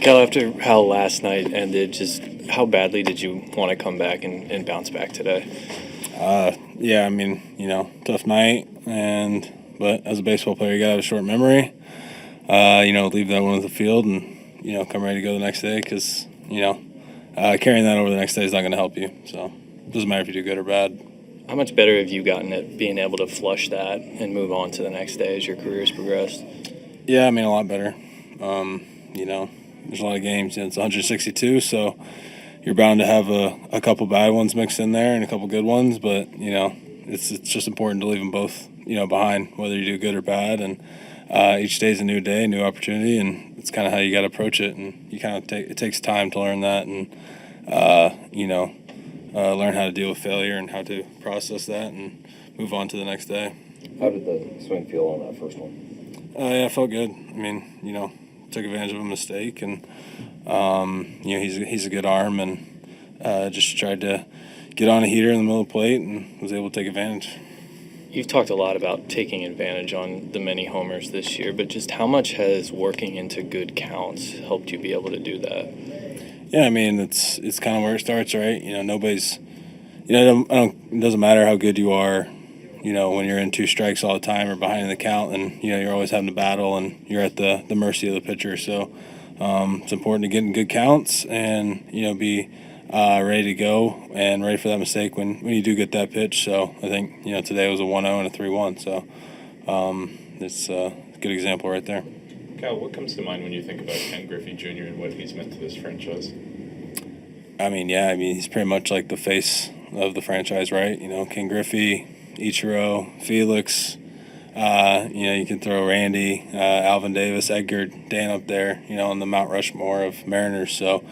Cal, after how last night ended, just how badly did you want to come back and bounce back today? Yeah, I mean, tough night, but as a baseball player, you gotta have a short memory. Leave that one at the field and come ready to go the next day because carrying that over the next day is not going to help you. So it doesn't matter if you do good or bad. How much better have you gotten at being able to flush that and move on to the next day as your career's progressed? Yeah, I mean, a lot better. There's a lot of games. It's 162, so you're bound to have a couple bad ones mixed in there and a couple good ones. But it's just important to leave them both behind, whether you do good or bad. And each day's a new day, new opportunity, and it's kind of how you got to approach it. And you kind of it takes time to learn that, and learn how to deal with failure and how to process that and move on to the next day. How did the swing feel on that first one? Yeah, it felt good. I mean, took advantage of a mistake, and he's a good arm, and just tried to get on a heater in the middle of the plate and was able to take advantage. You've talked a lot about taking advantage on the many homers this year, but just how much has working into good counts helped you be able to do that? Yeah, I mean, it's kind of where it starts, right? Nobody's, it doesn't matter how good you are, when you're in two strikes all the time or behind in the count, and you're always having to battle and you're at the mercy of the pitcher. So it's important to get in good counts and be ready to go and ready for that mistake when you do get that pitch. So I think today was a 1-0 and a 3-1. So it's a good example right there. Cal, what comes to mind when you think about Ken Griffey Jr. and what he's meant to this franchise? I mean, he's pretty much like the face of the franchise, right? Ken Griffey, Ichiro, Felix. You can throw Randy, Alvin Davis, Edgar, Dan up there, on the Mount Rushmore of Mariners. So,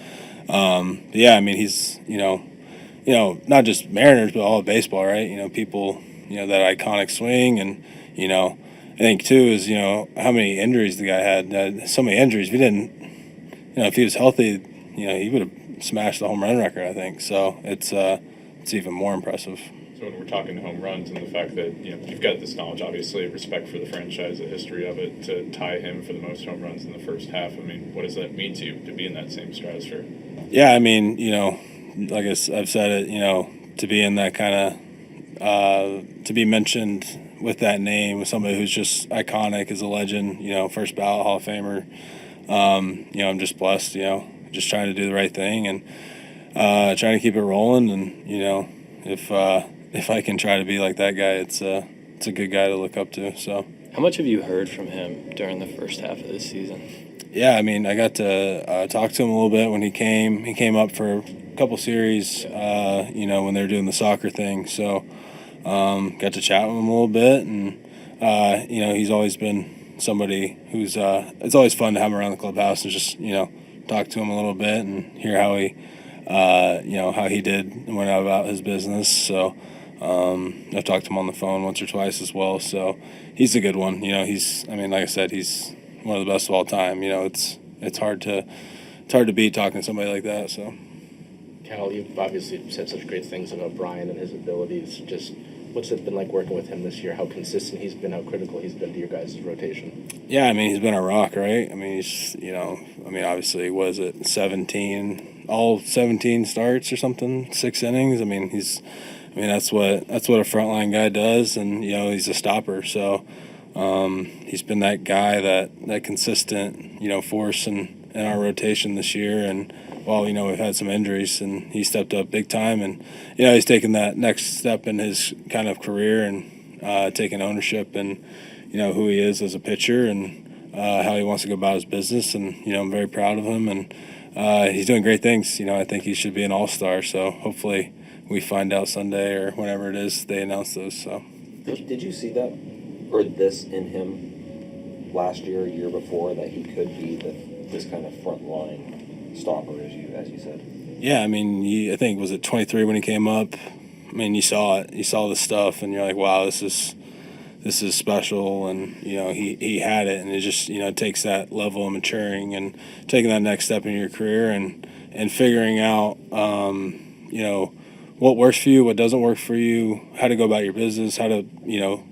I mean, he's, not just Mariners, but all of baseball, right? People, that iconic swing. And, I think, too, is, how many injuries the guy had. So many injuries. If he didn't, if he was healthy, he would have smashed the home run record, I think. So it's even more impressive. So when we're talking home runs and the fact that, you've got this knowledge, obviously, respect for the franchise, the history of it, to tie him for the most home runs in the first half, I mean, what does that mean to you to be in that same stratosphere? Yeah, I mean, like I've said it, to be in that kind of, to be mentioned with that name, with somebody who's just iconic, as a legend, first ballot Hall of Famer, I'm just blessed, just trying to do the right thing and trying to keep it rolling. And, if I can try to be like that guy, it's a good guy to look up to. So, how much have you heard from him during the first half of this season? Yeah, I mean, I got to talk to him a little bit when he came. He came up for a couple series, when they were doing the soccer thing. So, got to chat with him a little bit, and he's always been somebody who's. It's always fun to have him around the clubhouse and just talk to him a little bit and hear how he, how he did and went out about his business. So. I've talked to him on the phone once or twice as well, so he's a good one. Like I said, he's one of the best of all time. It's hard to beat talking to somebody like that. So, Cal, you've obviously said such great things about Brian and his abilities. Just what's it been like working with him this year? How consistent he's been, how critical he's been to your guys' rotation? Yeah, I mean, he's been a rock, right? I mean, he's obviously, was it all 17 starts or something, 6 innings? That's what a frontline guy does, and he's a stopper. So he's been that guy, that consistent force in our rotation this year. And while we've had some injuries, and he stepped up big time, and he's taken that next step in his kind of career and taking ownership and who he is as a pitcher and how he wants to go about his business. And I'm very proud of him, and he's doing great things. I think he should be an all-star. So hopefully we find out Sunday or whenever it is they announce those. So, did you see that or this in him last year, year before, that he could be this kind of front line stopper, as you said? Yeah, I mean, I think was it 23 when he came up. I mean, you saw it, you saw the stuff, and you're like, wow, this is special, and he had it, and it just takes that level of maturing and taking that next step in your career and figuring out what works for you, what doesn't work for you, how to go about your business, how to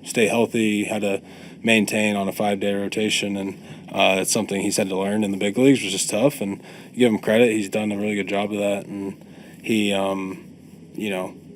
stay healthy, how to maintain on a 5-day rotation, and That's something he's had to learn in the big leagues, which is tough. And you give him credit; he's done a really good job of that. And he,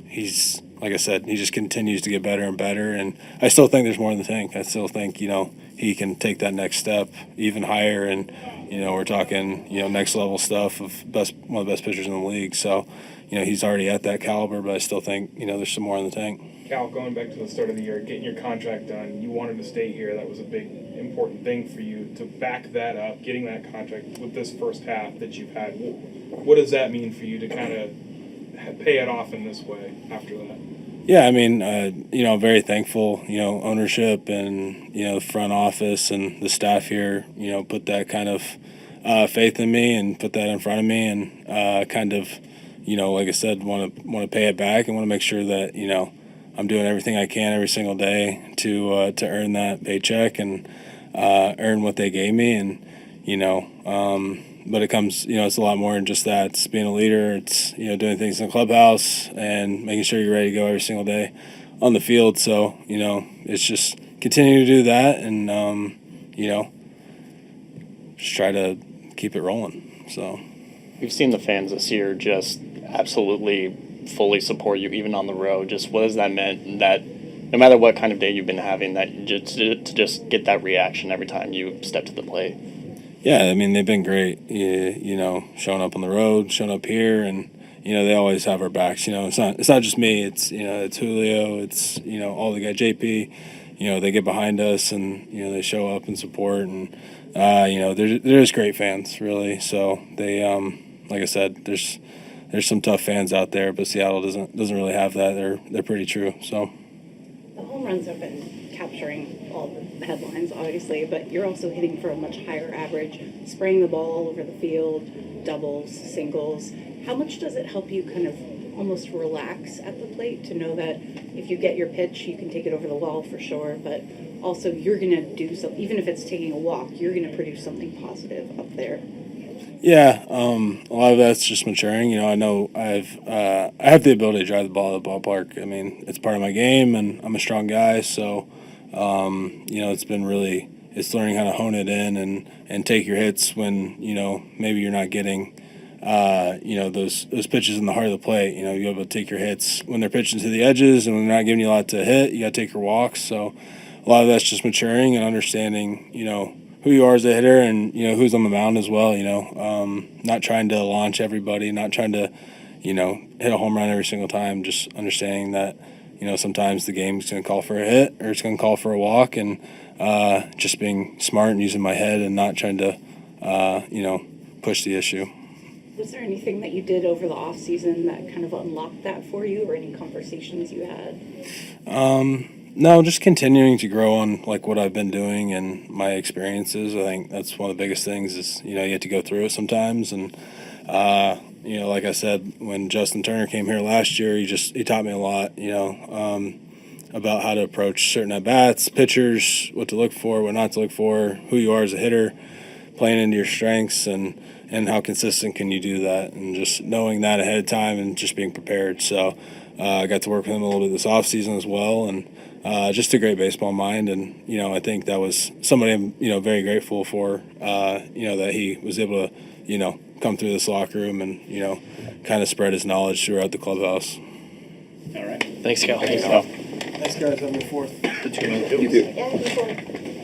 he's like I said, he just continues to get better and better. And I still think there's more in the tank. I still think he can take that next step even higher. And we're talking next level stuff of one of the best pitchers in the league. So he's already at that caliber, but I still think there's some more in the tank. Cal, going back to the start of the year, getting your contract done, you wanted to stay here. That was a big, important thing for you. To back that up, getting that contract with this first half that you've had, what does that mean for you to kind of pay it off in this way after that? Yeah, I mean, I'm very thankful, ownership and, the front office and the staff here, put that kind of faith in me and put that in front of me and kind of, like I said, want to pay it back and want to make sure that, I'm doing everything I can every single day to earn that paycheck and earn what they gave me. And, but it comes, it's a lot more than just that. It's being a leader. It's, doing things in the clubhouse and making sure you're ready to go every single day on the field. So, it's just continuing to do that and, just try to keep it rolling. So We've seen the fans this year just absolutely fully support you, even on the road. Just what has that meant that no matter what kind of day you've been having, that to just get that reaction every time you step to the plate? Yeah, I mean, they've been great, showing up on the road, showing up here, and, they always have our backs. It's not just me. It's, it's Julio. It's, all the guys, JP, they get behind us and, they show up and support. And, they're just great fans, really. So they, like I said, there's some tough fans out there, but Seattle doesn't really have that. They're pretty true. So the home runs have been capturing all the headlines, obviously, but you're also hitting for a much higher average, spraying the ball all over the field, doubles, singles. How much does it help you kind of almost relax at the plate to know that if you get your pitch, you can take it over the wall for sure, but also you're going to do something, even if it's taking a walk, you're going to produce something positive up there? Yeah, a lot of that's just maturing. I know I have the ability to drive the ball at the ballpark. I mean, it's part of my game, and I'm a strong guy, so it's learning how to hone it in and take your hits when maybe you're not getting those pitches in the heart of the plate. You're able to take your hits when they're pitching to the edges, and when they're not giving you a lot to hit, you got to take your walks. So a lot of that's just maturing and understanding who you are as a hitter and, who's on the mound as well, not trying to launch everybody, not trying to, hit a home run every single time, just understanding that, sometimes the game's going to call for a hit or it's going to call for a walk and just being smart and using my head and not trying to, push the issue. Was there anything that you did over the off season that kind of unlocked that for you, or any conversations you had? No, just continuing to grow on like what I've been doing and my experiences. I think that's one of the biggest things is, you have to go through it sometimes. And, like I said, when Justin Turner came here last year, he taught me a lot, about how to approach certain at-bats, pitchers, what to look for, what not to look for, who you are as a hitter, playing into your strengths and how consistent can you do that, and just knowing that ahead of time and just being prepared. So I got to work with him a little bit this offseason as well, and just a great baseball mind. And, I think that was somebody I'm, very grateful for, that he was able to, come through this locker room and, kind of spread his knowledge throughout the clubhouse. All right. Thanks, Cal. Thanks, guys. I'm your fourth. Yeah, before.